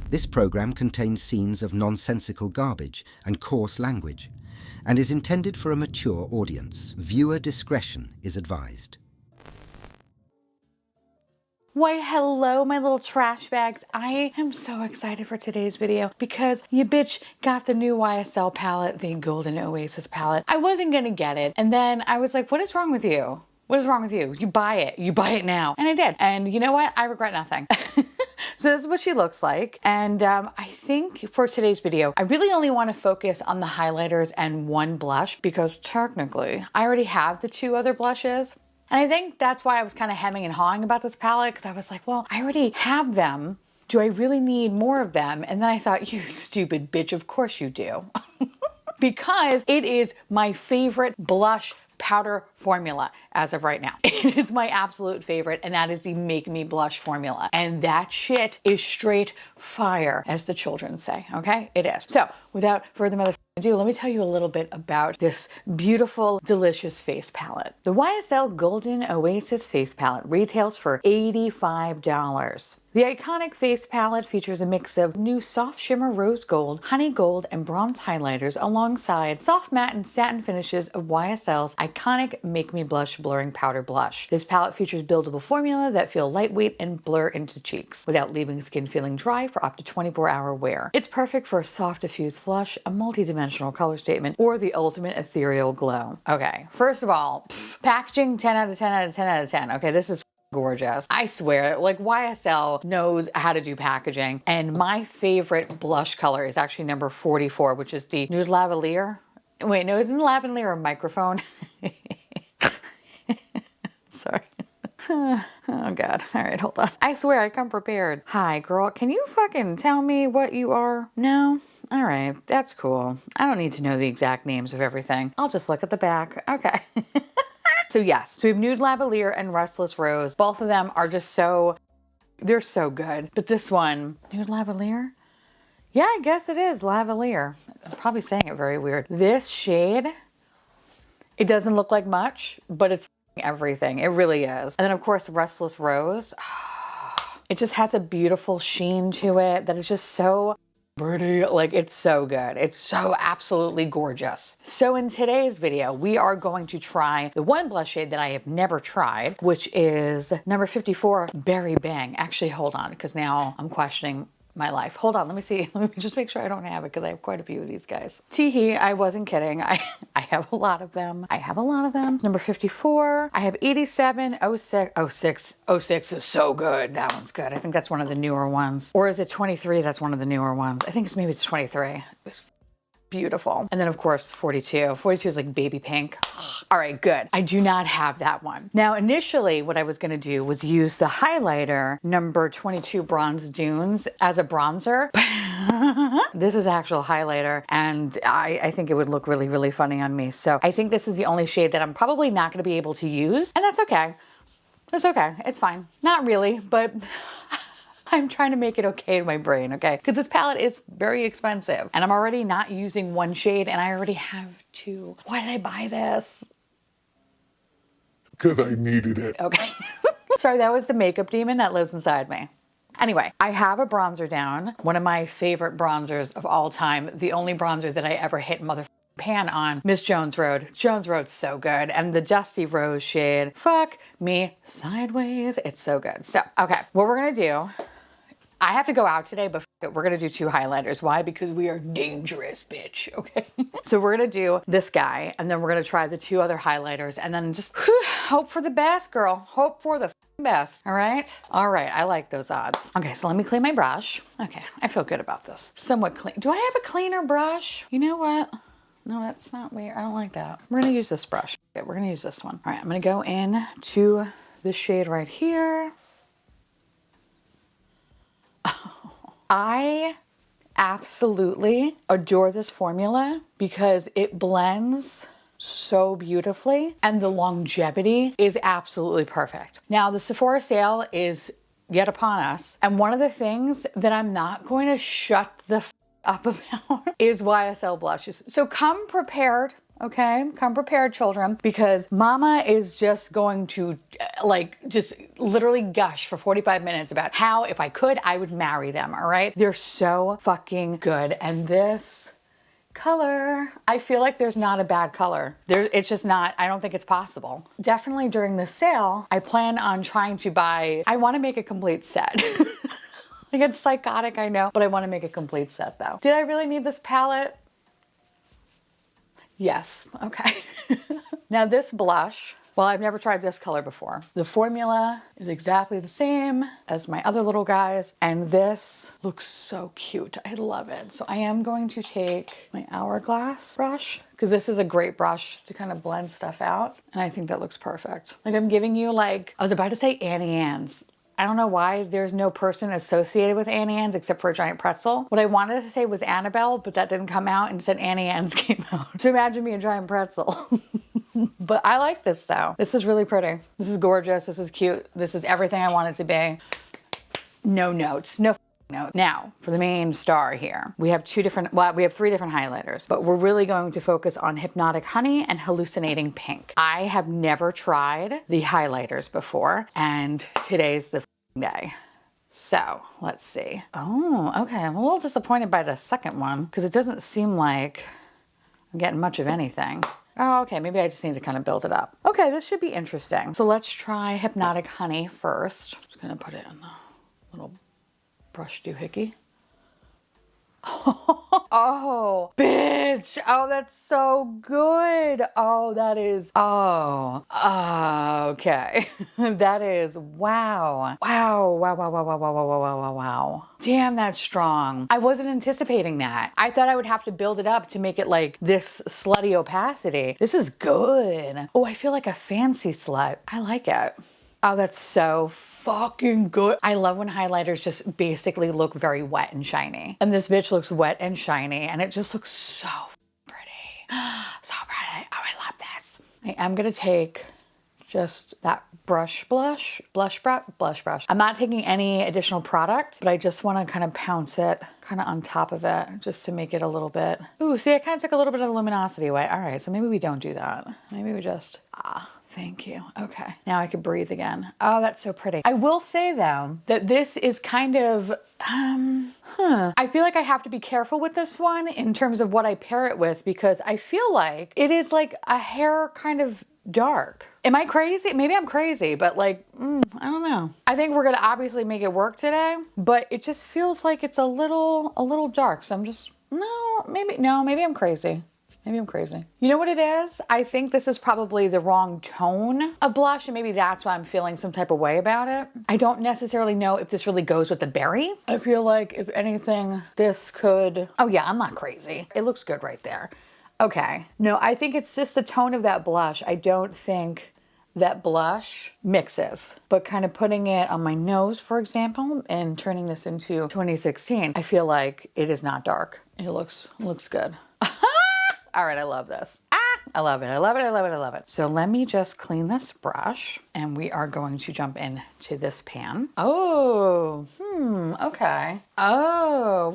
This program contains scenes of nonsensical garbage and coarse language and is intended for a mature audience. Viewer discretion is advised. Why, hello, my little trash bags. I am so excited for today's video because you bitch got the new YSL palette, the Golden Oasis palette. I wasn't gonna get it, and then I was like, what is wrong with you? What is wrong with you? You buy it. You buy it now. And I did. And you know what? I regret nothing. So this is what she looks like. And I think for today's video, I really only want to focus on the highlighters and one blush because technically I already have the two other blushes. And I think that's why I was kind of hemming and hawing about this palette, because I was like, well, I already have them. Do I really need more of them? And then I thought, you stupid bitch, of course you do. Because it is my favorite blush powder formula as of right now. It is my absolute favorite, and that is the Make Me Blush formula. And that shit is straight fire, as the children say, okay? It is. So without further ado, let me tell you a little bit about this beautiful, delicious face palette. The YSL Golden Oasis face palette retails for $85. The iconic face palette features a mix of new soft shimmer rose gold, honey gold, and bronze highlighters alongside soft matte and satin finishes of YSL's iconic Make Me Blush Blurring Powder Blush. This palette features buildable formula that feel lightweight and blur into cheeks without leaving skin feeling dry for up to 24-hour wear. It's perfect for a soft diffused flush, a multi-dimensional color statement, or the ultimate ethereal glow. Okay, first of all, packaging 10 out of 10 out of 10 out of 10. Okay, this is gorgeous. I swear, like YSL knows how to do packaging. And my favorite blush color is actually number 44, which is the Nude Lavalier. Wait, no, isn't Lavalier a microphone? Sorry. Oh God. All right, hold on. I swear I come prepared. Hi, girl. Can you fucking tell me what you are? No? All right, that's cool. I don't need to know the exact names of everything. I'll just look at the back. Okay. So yes, so we have Nude Lavalier and Restless Rose. Both of them are just they're so good. But this one, Nude Lavalier? Yeah, I guess it is Lavalier. I'm probably saying it very weird. This shade, it doesn't look like much, but it's everything. It really is. And then of course, Restless Rose. It just has a beautiful sheen to it that is just so pretty. Like, it's so good. It's so absolutely gorgeous. So in today's video, we are going to try the one blush shade that I have never tried, which is number 54, Berry Bang. Actually, hold on, because now I'm questioning my life. Hold on, let me see. Let me just make sure I don't have it, because I have quite a few of these guys. Teehee, I wasn't kidding. I have a lot of them. I have a lot of them. Number 54. I have 87, 06. 06 is so good. That one's good. I think that's one of the newer ones. Or is it 23? That's one of the newer ones. I think maybe it's 23. It's beautiful. And then of course 42. 42 is like baby pink. All right, good. I do not have that one. Now initially what I was going to do was use the highlighter number 22 Bronze Dunes as a bronzer. This is actual highlighter, and I think it would look really, really funny on me. So I think this is the only shade that I'm probably not going to be able to use, and that's okay. It's okay. It's fine. Not really, but I'm trying to make it okay in my brain, okay? Because this palette is very expensive, and I'm already not using one shade, and I already have two. Why did I buy this? Because I needed it. Okay. Sorry, that was the makeup demon that lives inside me. Anyway, I have a bronzer down. One of my favorite bronzers of all time. The only bronzer that I ever hit pan on, Miss Jones Road. Jones Road's so good. And the Dusty Rose shade, fuck me sideways. It's so good. So, okay, what we're gonna do, I have to go out today, but we're gonna do two highlighters. Why? Because we are dangerous, bitch, okay? So we're gonna do this guy, and then we're gonna try the two other highlighters, and then just hope for the best, girl. Hope for the best, all right? All right, I like those odds. Okay, so let me clean my brush. Okay, I feel good about this. Somewhat clean. Do I have a cleaner brush? You know what? No, that's not weird. I don't like that. We're gonna use this brush. Okay, we're gonna use this one. All right, I'm gonna go in to this shade right here. I absolutely adore this formula because it blends so beautifully and the longevity is absolutely perfect. Now the Sephora sale is yet upon us, and one of the things that I'm not going to shut the up about is YSL blushes. So come prepared Okay, come prepared, children, because mama is just going to just literally gush for 45 minutes about how, if I could, I would marry them, all right? They're so fucking good. And this color, I feel like there's not a bad color. It's just not, I don't think it's possible. Definitely during the sale, I plan on trying to buy, I want to make a complete set. Like, it's psychotic, I know, but I want to make a complete set though. Did I really need this palette? Yes, okay. Now this blush, well, I've never tried this color before. The formula is exactly the same as my other little guys, and this looks so cute. I love it. So I am going to take my Hourglass brush, because this is a great brush to kind of blend stuff out, and I think that looks perfect. Like, I'm giving you, like, I was about to say Annie Ann's. I don't know why there's no person associated with Annie Ann's except for a giant pretzel. What I wanted to say was Annabelle, but that didn't come out, and instead Annie Ann's came out. So imagine me a giant pretzel. But I like this though. This is really pretty. This is gorgeous. This is cute. This is everything I want it to be. No notes. No notes. Now, for the main star here, we have three different highlighters, but we're really going to focus on Hypnotic Honey and Hallucinating Pink. I have never tried the highlighters before, and today's the day. So let's see. Oh, okay. I'm a little disappointed by the second one because it doesn't seem like I'm getting much of anything. Oh, okay, maybe I just need to kind of build it up. Okay, this should be interesting. So let's try Hypnotic Honey first. Just gonna put it in the little brush doohickey. Oh, bitch. Oh, that's so good. Oh, that is, okay. That is, wow. Wow, wow, wow, wow, wow, wow, wow, wow, wow, wow. Damn, that's strong. I wasn't anticipating that. I thought I would have to build it up to make it like this slutty opacity. This is good. Oh, I feel like a fancy slut. I like it. Oh, that's so fucking good. I love when highlighters just basically look very wet and shiny. And this bitch looks wet and shiny, and it just looks so pretty. So pretty. Oh, I love this. I am gonna take just that blush brush. I'm not taking any additional product, but I just wanna kind of pounce it kind of on top of it just to make it a little bit. Ooh, see, I kind of took a little bit of the luminosity away. All right, so maybe we don't do that. Maybe we just, thank you. Okay, now I can breathe again. Oh, that's so pretty. I will say though, that this is kind of, I feel like I have to be careful with this one in terms of what I pair it with, because I feel like it is like a hair kind of dark. Am I crazy? Maybe I'm crazy, but like, I don't know. I think we're gonna obviously make it work today, but it just feels like it's a little dark. So I'm just, maybe I'm crazy. Maybe I'm crazy. You know what it is? I think this is probably the wrong tone of blush, and maybe that's why I'm feeling some type of way about it. I don't necessarily know if this really goes with the berry. I feel like if anything, this could, oh yeah, I'm not crazy. It looks good right there. Okay, no, I think it's just the tone of that blush. I don't think that blush mixes, but kind of putting it on my nose, for example, and turning this into 2016, I feel like it is not dark. It looks good. All right, I love this. I love it. I love it. I love it. I love it. So let me just clean this brush, and we are going to jump into this pan. Oh, okay. Oh,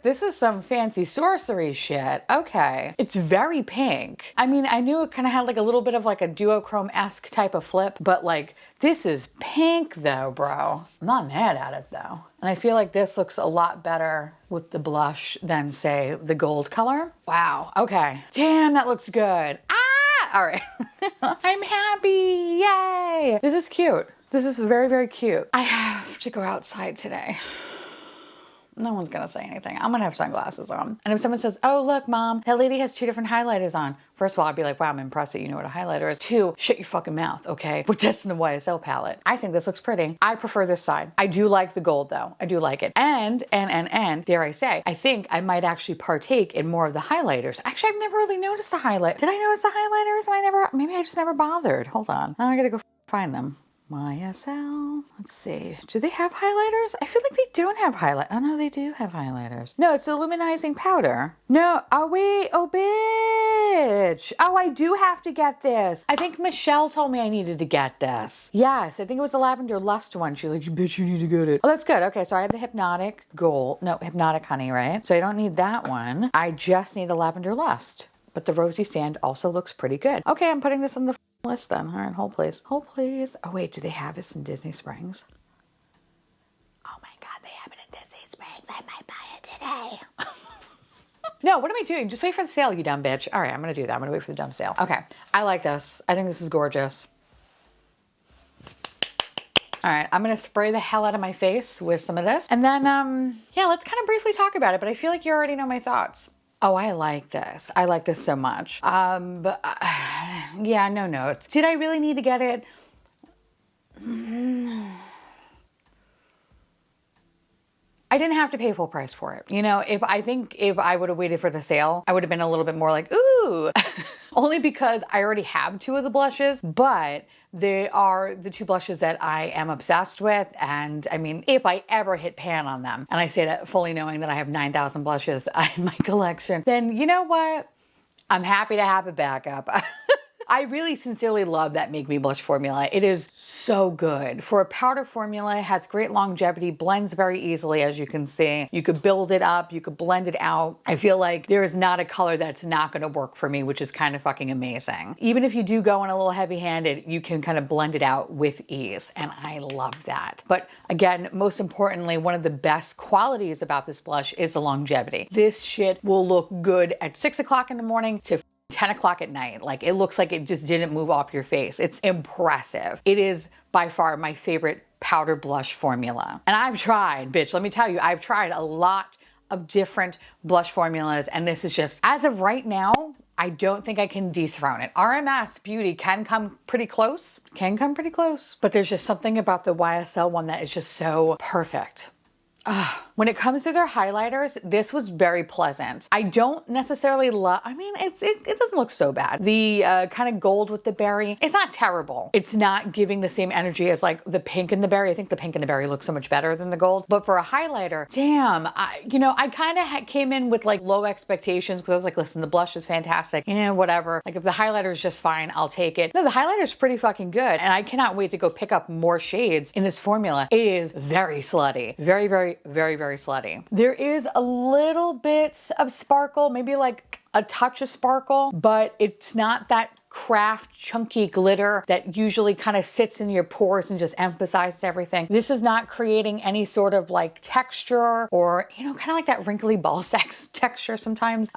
this is some fancy sorcery shit. Okay. It's very pink. I mean, I knew it kind of had like a little bit of like a duochrome-esque type of flip, but like this is pink though, bro. I'm not mad at it though. And I feel like this looks a lot better with the blush than say the gold color. Wow, okay. Damn, that looks good. All right. I'm happy, yay. This is cute. This is very, very cute. I have to go outside today. No one's gonna say anything. I'm gonna have sunglasses on. And if someone says, oh, look, mom, that lady has 2 different highlighters on. First of all, I'd be like, wow, I'm impressed that you know what a highlighter is. 2, shut your fucking mouth, okay? We're testing the YSL palette. I think this looks pretty. I prefer this side. I do like the gold though. I do like it. And, dare I say, I think I might actually partake in more of the highlighters. Actually, I've never really noticed the highlight. Did I notice the highlighters and maybe I just never bothered. Hold on. Now I gotta go find them. YSL. Let's see. Do they have highlighters? I feel like they don't have highlight. Oh no, they do have highlighters. No, it's the luminizing powder. No. Oh wait. Oh bitch. Oh, I do have to get this. I think Michelle told me I needed to get this. Yes, I think it was the Lavender Lust one. She was like, you bitch, you need to get it. Oh, that's good. Okay, so I have the Hypnotic Honey, right? So I don't need that one. I just need the Lavender Lust. but the rosy sand also looks pretty good. Okay, I'm putting this on the list then. All right, hold please. Hold please. Oh wait, do they have this in Disney Springs? Oh my God, they have it in Disney Springs. I might buy it today. No, what am I doing? Just wait for the sale, you dumb bitch. All right, I'm gonna do that. I'm gonna wait for the dumb sale. Okay, I like this. I think this is gorgeous. All right, I'm gonna spray the hell out of my face with some of this. And then, yeah, let's kind of briefly talk about it, but I feel like you already know my thoughts. Oh, I like this. I like this so much. Yeah, no notes. Did I really need to get it? I didn't have to pay full price for it. You know, if I would have waited for the sale, I would have been a little bit more like, ooh, only because I already have 2 of the blushes, but they are the 2 blushes that I am obsessed with. And I mean, if I ever hit pan on them, and I say that fully knowing that I have 9,000 blushes in my collection, then you know what? I'm happy to have a backup. I really sincerely love that Make Me Blush formula. It is so good. For a powder formula, it has great longevity, blends very easily, as you can see. You could build it up, you could blend it out. I feel like there is not a color that's not gonna work for me, which is kind of fucking amazing. Even if you do go in a little heavy-handed, you can kind of blend it out with ease, and I love that. But again, most importantly, one of the best qualities about this blush is the longevity. This shit will look good at 6 o'clock in the morning to 10 o'clock at night. Like, it looks like it just didn't move off your face. It's impressive. It is by far my favorite powder blush formula. And I've tried, bitch, let me tell you, I've tried a lot of different blush formulas, and this is just, as of right now, I don't think I can dethrone it. RMS Beauty can come pretty close, but there's just something about the YSL one that is just so perfect. When it comes to their highlighters, this was very pleasant. I don't necessarily love, I mean, it doesn't look so bad. The kind of gold with the berry, it's not terrible. It's not giving the same energy as like the pink and the berry. I think the pink and the berry looks so much better than the gold. But for a highlighter, damn, I kind of came in with like low expectations because I was like, listen, the blush is fantastic. Whatever. Like, if the highlighter is just fine, I'll take it. No, the highlighter is pretty fucking good. And I cannot wait to go pick up more shades in this formula. It is very slutty. Very, very, very, very slutty. There is a little bit of sparkle, maybe like a touch of sparkle, but it's not that craft chunky glitter that usually kind of sits in your pores and just emphasizes everything. This is not creating any sort of like texture or, kind of like that wrinkly ball sack texture sometimes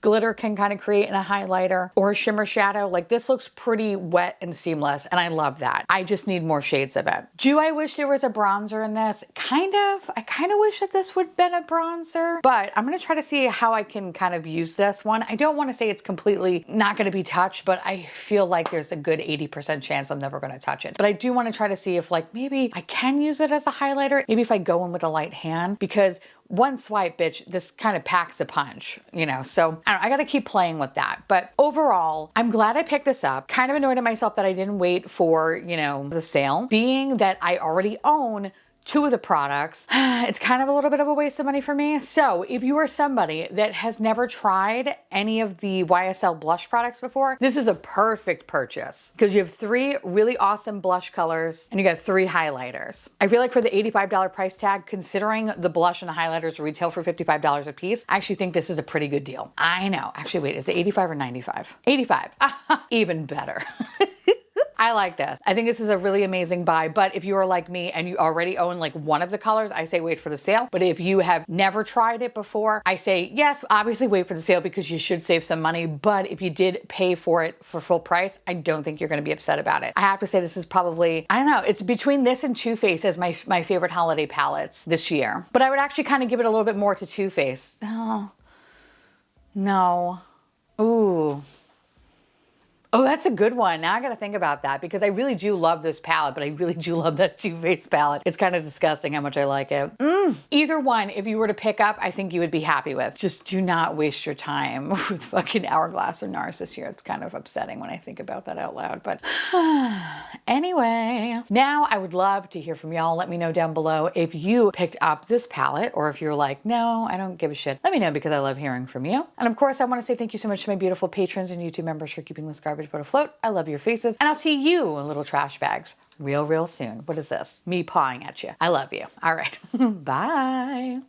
glitter can kind of create in a highlighter or a shimmer shadow. Like, this looks pretty wet and seamless, and I love that. I just need more shades of it. Do I wish there was a bronzer in this? Kind of. I kind of wish that this would have been a bronzer, but I'm going to try to see how I can kind of use this one. I don't want to say it's completely not going to be touched, but I feel like there's a good 80% chance I'm never going to touch it. But I do want to try to see if like maybe I can use it as a highlighter. Maybe if I go in with a light hand, because one swipe, bitch, this kind of packs a punch, So I got to keep playing with that. But overall, I'm glad I picked this up. Kind of annoyed at myself that I didn't wait for, the sale. Being that I already own 2 of the products, it's kind of a little bit of a waste of money for me. So if you are somebody that has never tried any of the YSL blush products before, this is a perfect purchase because you have 3 really awesome blush colors and you got 3 highlighters. I feel like for the $85 price tag, considering the blush and the highlighters retail for $55 a piece, I actually think this is a pretty good deal. I know. Actually, wait, is it 85 or 95? 85. Even better. I like this. I think this is a really amazing buy, but if you are like me and you already own like one of the colors, I say wait for the sale. But if you have never tried it before, I say yes, obviously wait for the sale because you should save some money. But if you did pay for it for full price, I don't think you're going to be upset about it. I have to say this is probably, I don't know, it's between this and Too Faced as my favorite holiday palettes this year. But I would actually kind of give it a little bit more to Too Faced. No. Ooh. Oh, that's a good one. Now I got to think about that because I really do love this palette, but I really do love that Too Faced palette. It's kind of disgusting how much I like it. Either one, if you were to pick up, I think you would be happy with. Just do not waste your time with fucking Hourglass or NARS this year. It's kind of upsetting when I think about that out loud, but anyway, now I would love to hear from y'all. Let me know down below if you picked up this palette or if you're like, no, I don't give a shit. Let me know because I love hearing from you. And of course, I want to say thank you so much to my beautiful patrons and YouTube members for keeping this garbage boat afloat. I love your faces, and I'll see you, little trash bags, real soon. What is this? Me pawing at you. I love you. All right. Bye.